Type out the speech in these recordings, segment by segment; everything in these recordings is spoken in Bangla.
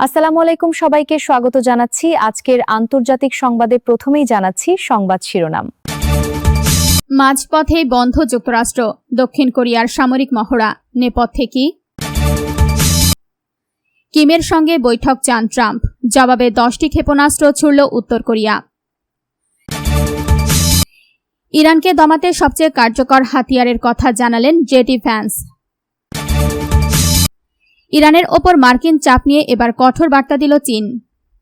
আসসালামু আলাইকুম, সবাইকে স্বাগত জানাচ্ছি। আজকের আন্তর্জাতিক সংবাদে প্রথমেই জানাচ্ছি সংবাদ শিরোনাম। মাঝপথে বন্ধ যুক্তরাষ্ট্র, দক্ষিণ কোরিয়ার সামরিক মহড়া, নেপথ্যে কি? কিমের সঙ্গে বৈঠক চান ট্রাম্প, জবাবে 10টি ক্ষেপণাস্ত্র ছুড়ল উত্তর কোরিয়া। ইরানকে দমাতে সবচেয়ে কার্যকর হাতিয়ারের কথা জানালেন জেডি ভ্যান্স। ইরানের ওপর মার্কিন চাপ নিয়ে এবার কঠোর বার্তা দিল চীন।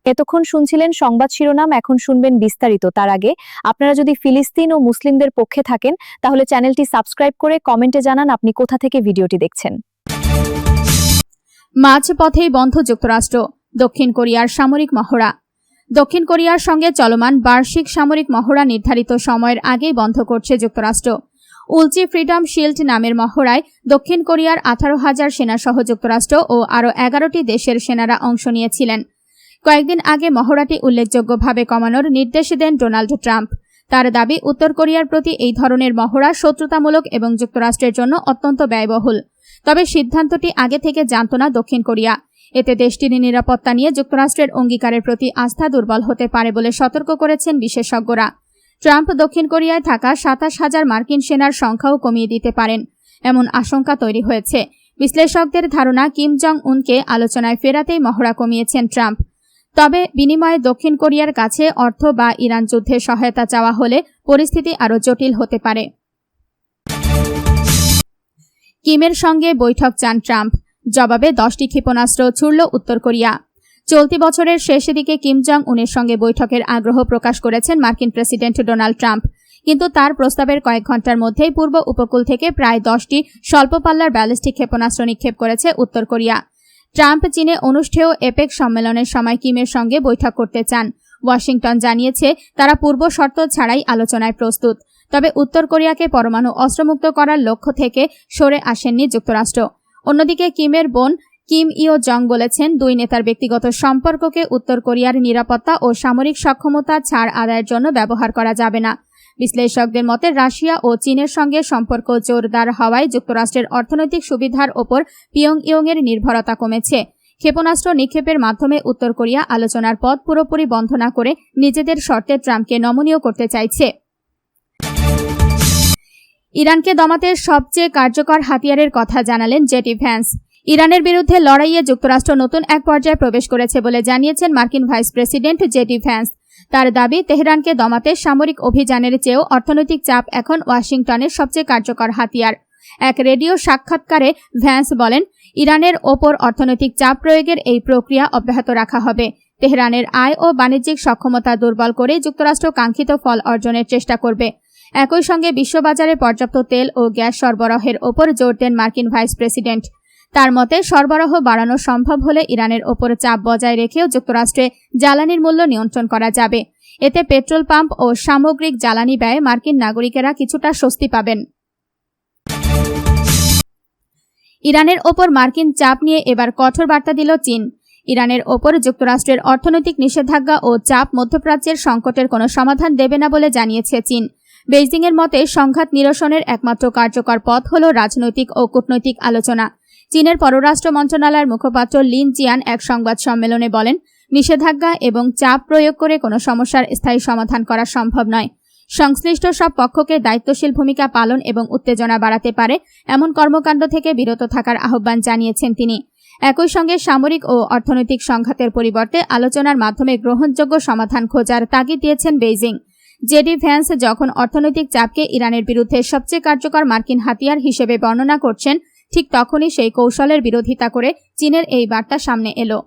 এতক্ষণ শুনছিলেন সংবাদ শিরোনাম, এখন শুনবেন বিস্তারিত। তার আগে আপনারা যদি ফিলিস্তিন ও মুসলিমদের পক্ষে থাকেন তাহলে চ্যানেলটি সাবস্ক্রাইব করে কমেন্টে জানান আপনি কোথা থেকে ভিডিওটি দেখছেন। মাঝপথেই বন্ধ যুক্তরাষ্ট্র, দক্ষিণ কোরিয়ার সামরিক মহড়া। দক্ষিণ কোরিয়ার সঙ্গে চলমান বার্ষিক সামরিক মহড়া নির্ধারিত সময়ের আগেই বন্ধ করছে যুক্তরাষ্ট্র। উলচি ফ্রিডম শিল্ড নামের মহড়ায় দক্ষিণ কোরিয়ার 18,000 সেনাসহ যুক্তরাষ্ট্র ও আরও 11টি দেশের সেনারা অংশ নিয়েছিলেন। কয়েকদিন আগে মহড়াটি উল্লেখযোগ্যভাবে কমানোর নির্দেশ দেন ডোনাল্ড ট্রাম্প। তার দাবি, উত্তর কোরিয়ার প্রতি এই ধরনের মহড়া শত্রুতামূলক এবং যুক্তরাষ্ট্রের জন্য অত্যন্ত ব্যয়বহুল। তবে সিদ্ধান্তটি আগে থেকে জানত না দক্ষিণ কোরিয়া। এতে দেশটির নিরাপত্তা নিয়ে যুক্তরাষ্ট্রের অঙ্গীকারের প্রতি আস্থা দুর্বল হতে পারে বলে সতর্ক করেছেন বিশেষজ্ঞরা। ট্রাম্প দক্ষিণ কোরিয়ায় থাকা 27,000 মার্কিন সেনার সংখ্যাও কমিয়ে দিতে পারেন, এমন আশঙ্কা তৈরি হয়েছে। বিশ্লেষকদের ধারণা, কিম জং উনকে আলোচনায় ফেরাতেই মহড়া কমিয়েছেন ট্রাম্প। তবে বিনিময়ে দক্ষিণ কোরিয়ার কাছে অর্থ বা ইরান যুদ্ধে সহায়তা চাওয়া হলে পরিস্থিতি আরও জটিল হতে পারে। কিমের সঙ্গে বৈঠক চান ট্রাম্প, জবাবে 10টি ক্ষেপণাস্ত্র ছুড়ল উত্তর কোরিয়া। চলতি বছরের শেষ দিকে কিম জং উনের সঙ্গে বৈঠকের আগ্রহ প্রকাশ করেছেন মার্কিন প্রেসিডেন্ট ডোনাল্ড ট্রাম্প, কিন্তু তার প্রস্তাবের কয়েক ঘণ্টার মধ্যেই পূর্ব উপকূল থেকে প্রায় 10টি স্বল্প পাল্লার ব্যালিস্টিক ক্ষেপণাস্ত্র নিক্ষেপ করেছে উত্তর কোরিয়া। ট্রাম্প চীনে অনুষ্ঠেয় এপেক সম্মেলনের সময় কিমের সঙ্গে বৈঠক করতে চান। ওয়াশিংটন জানিয়েছে তারা পূর্ব শর্ত ছাড়াই আলোচনায় প্রস্তুত। তবে উত্তর কোরিয়াকে পরমাণু অস্ত্রমুক্ত করার লক্ষ্য থেকে সরে আসেননি যুক্তরাষ্ট্র। অন্যদিকে কিমের বোন কিম ইও জং বলেছেন, দুই নেতার ব্যক্তিগত সম্পর্ককে উত্তর কোরিয়ার নিরাপত্তা ও সামরিক সক্ষমতা ছাড় আদায়ের জন্য ব্যবহার করা যাবে না। বিশ্লেষকদের মতে, রাশিয়া ও চীনের সঙ্গে সম্পর্ক জোরদার হওয়ায় যুক্তরাষ্ট্রের অর্থনৈতিক সুবিধার ওপর পিয়ংইয়ংয়ের নির্ভরতা কমেছে। ক্ষেপণাস্ত্র নিক্ষেপের মাধ্যমে উত্তর কোরিয়া আলোচনার পথ পুরোপুরি বন্ধ না করে নিজেদের শর্তে ট্রাম্পকে নমনীয় করতে চাইছে। ইরানকে দমাতে সবচেয়ে কার্যকর হাতিয়ারের কথা জানালেন জেডি ভ্যান্স। ইরানের বিরুদ্ধে লড়াইয়ে যুক্তরাষ্ট্র নতুন এক পর্যায়ে প্রবেশ করেছে বলে জানিয়েছেন মার্কিন ভাইস প্রেসিডেন্ট জেডি ভ্যান্স। তার দাবি, তেহরানকে দমাতে সামরিক অভিযানের চেয়েও অর্থনৈতিক চাপ এখন ওয়াশিংটনের সবচেয়ে কার্যকর হাতিয়ার। এক রেডিও সাক্ষাৎকারে ভ্যান্স বলেন, ইরানের ওপর অর্থনৈতিক চাপ প্রয়োগের এই প্রক্রিয়া অব্যাহত রাখা হবে। তেহরানের আয় ও বাণিজ্যিক সক্ষমতা দুর্বল করে যুক্তরাষ্ট্র কাঙ্ক্ষিত ফল অর্জনের চেষ্টা করবে। একই সঙ্গে বিশ্ববাজারে পর্যাপ্ত তেল ও গ্যাস সরবরাহের ওপর জোর দেন মার্কিন ভাইস প্রেসিডেন্ট। তার মতে, সরবরাহ বাড়ানো সম্ভব হলে ইরানের ওপর চাপ বজায় রেখেও যুক্তরাষ্ট্রে জ্বালানির মূল্য নিয়ন্ত্রণ করা যাবে। এতে পেট্রোল পাম্প ও সামগ্রিক জ্বালানি ব্যয়ে মার্কিন নাগরিকেরা কিছুটা স্বস্তি পাবেন। ইরানের ওপর মার্কিন চাপ নিয়ে এবার কঠোর বার্তা দিল চীন। ইরানের ওপর যুক্তরাষ্ট্রের অর্থনৈতিক নিষেধাজ্ঞা ও চাপ মধ্যপ্রাচ্যের সংকটের কোনো সমাধান দেবে না বলে জানিয়েছে চীন। বেইজিংয়ের মতে, সংঘাত নিরসনের একমাত্র কার্যকর পথ হল রাজনৈতিক ও কূটনৈতিক আলোচনা। চীনের পররাষ্ট্র মন্ত্রণালয়ের মুখপাত্র লিন জিয়ান এক সংবাদ সম্মেলনে বলেন, নিষেধাজ্ঞা এবং চাপ প্রয়োগ করে কোনো সমস্যার স্থায়ী সমাধান করা সম্ভব নয়। সংশ্লিষ্ট সব পক্ষকে দায়িত্বশীল ভূমিকা পালন এবং উত্তেজনা বাড়াতে পারে এমন কর্মকাণ্ড থেকে বিরত থাকার আহ্বান জানিয়েছেন তিনি। একই সঙ্গে সামরিক ও অর্থনৈতিক সংঘাতের পরিবর্তে আলোচনার মাধ্যমে গ্রহণযোগ্য সমাধান খোঁজার তাগিদ দিয়েছেন বেইজিং। জেডি ভ্যান্স যখন অর্থনৈতিক চাপকে ইরানের বিরুদ্ধে সবচেয়ে কার্যকর মার্কিন হাতিয়ার হিসেবে বর্ণনা করছেন, ঠিক তখনই সেই কৌশলের বিরোধিতা করে চীনের এই বার্তা সামনে এলো।